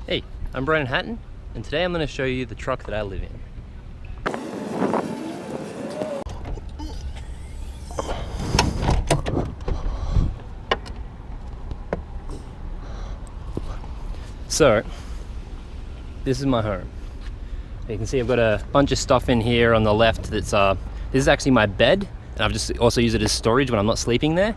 Hey, I'm Brennan Hatton, and today I'm going to show you the truck that I live in. So, this is my home. You can see I've got a bunch of stuff in here on the left that's, this is actually my bed, and I've just also used it as storage when I'm not sleeping there.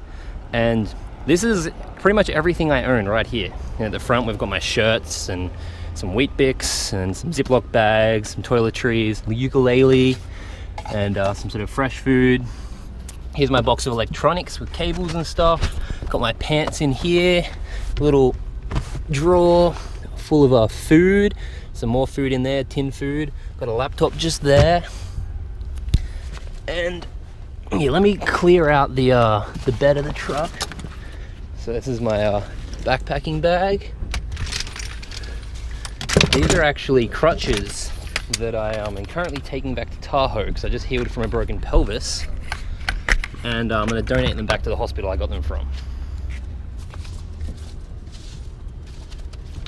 And this is pretty much everything I own right here. At the front we've got my shirts and some Wheat Bix and some Ziploc bags, some toiletries, ukulele, and some sort of fresh food. Here's my box of electronics with cables and stuff. Got my pants in here, a little drawer full of food, some more food in there, tin food. Got a laptop just there. And yeah, let me clear out the bed of the truck. So this is my backpacking bag. These are actually crutches that I am currently taking back to Tahoe because I just healed from a broken pelvis, and I'm going to donate them back to the hospital I got them from.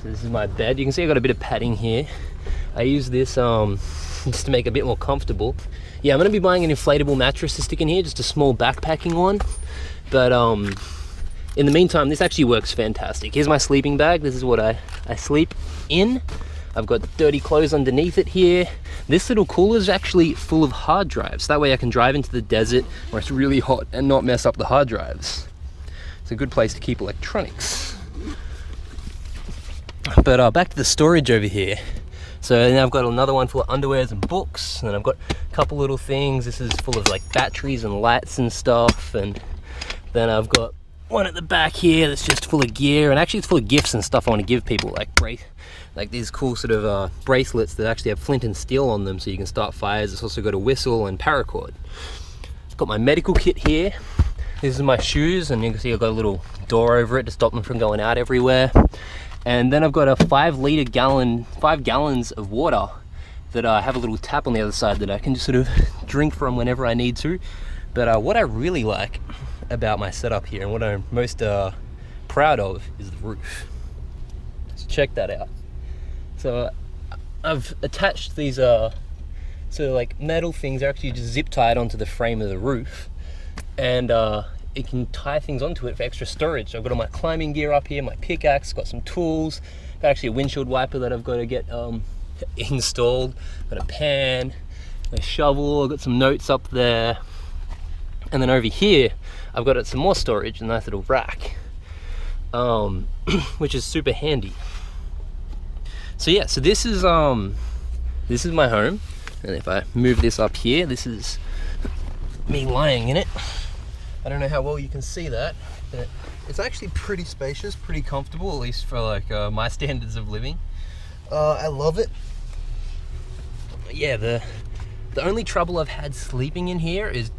So this is my bed. You can see I got a bit of padding here. I use this just to make it a bit more comfortable. Yeah, I'm going to be buying an inflatable mattress to stick in here, just a small backpacking one. But in the meantime, this actually works fantastic. Here's my sleeping bag. This is what I sleep in. I've got dirty clothes underneath it here. This little cooler is actually full of hard drives. That way I can drive into the desert where it's really hot and not mess up the hard drives. It's a good place to keep electronics. But back to the storage over here. So now I've got another one full of underwears and books, and I've got a couple little things. This is full of like batteries and lights and stuff, and then I've got one at the back here that's just full of gear, and actually it's full of gifts and stuff I want to give people, like these cool sort of bracelets that actually have flint and steel on them so you can start fires. It's also got a whistle and paracord. I've got my medical kit here. This is my shoes, and you can see I've got a little door over it to stop them from going out everywhere. And then I've got a 5 gallons of water that I have a little tap on the other side that I can just sort of drink from whenever I need to. But what I really like about my setup here, and what I'm most proud of, is the roof. So check that out. So I've attached these sort of like metal things. They're actually just zip tied onto the frame of the roof, and it can tie things onto it for extra storage. So I've got all my climbing gear up here, my pickaxe, got some tools, got actually a windshield wiper that I've got to get installed, got a pan, a shovel, I've got some notes up there, and then over here I've got some more storage, a nice little rack, which is super handy. So yeah, so this is my home, and if I move this up here, this is me lying in it. I don't know how well you can see that, but it's actually pretty spacious, pretty comfortable, at least for like my standards of living. I love it. Yeah, the only trouble I've had sleeping in here is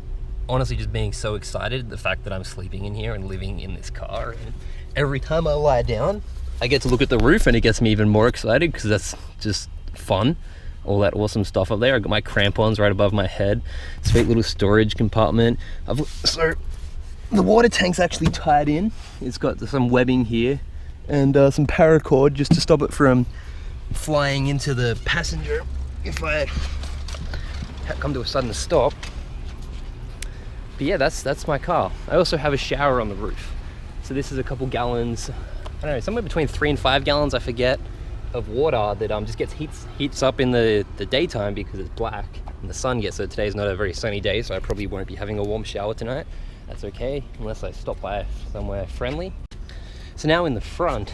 honestly just being so excited, the fact that I'm sleeping in here and living in this car. And every time I lie down, I get to look at the roof, and it gets me even more excited because that's just fun. All that awesome stuff up there. I've got my crampons right above my head. Sweet little storage compartment. So the water tank's actually tied in. It's got some webbing here and some paracord just to stop it from flying into the passenger if I come to a sudden stop. But yeah, that's my car. I also have a shower on the roof. So this is a couple gallons, I don't know, somewhere between 3 and 5 gallons, I forget, of water that just gets heats up in the daytime because it's black and the sun gets. So today's not a very sunny day, so I probably won't be having a warm shower tonight. That's okay, unless I stop by somewhere friendly. So now in the front,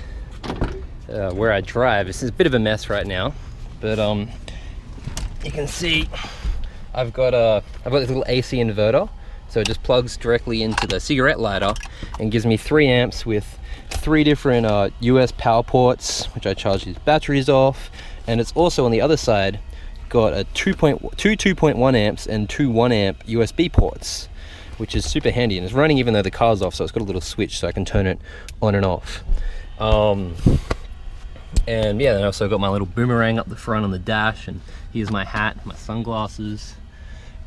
where I drive, this is a bit of a mess right now, but you can see I've got this little AC inverter, so it just plugs directly into the cigarette lighter and gives me 3 amps with 3 different US power ports, which I charge these batteries off. And it's also on the other side got a 2.1 amps and 2 1 amp USB ports, which is super handy, and it's running even though the car's off, so it's got a little switch so I can turn it on and off. And yeah, then I also got my little boomerang up the front on the dash, and here's my hat, my sunglasses.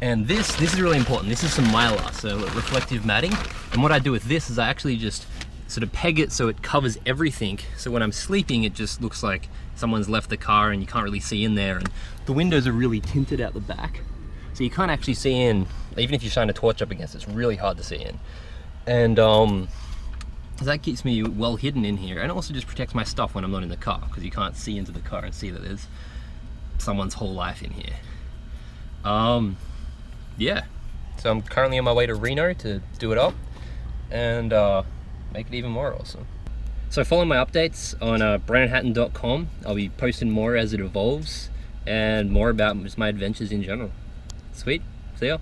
And this is really important. This is some Mylar, so reflective matting. And what I do with this is I actually just sort of peg it so it covers everything. So when I'm sleeping, it just looks like someone's left the car and you can't really see in there. And the windows are really tinted out the back, so you can't actually see in. Even if you shine a torch up against it, it's really hard to see in. And that keeps me well hidden in here, and also just protects my stuff when I'm not in the car, because you can't see into the car and see that there's someone's whole life in here. Yeah, so I'm currently on my way to Reno to do it up and make it even more awesome. So follow my updates on brennanhatton.com. I'll be posting more as it evolves and more about just my adventures in general. Sweet, see ya.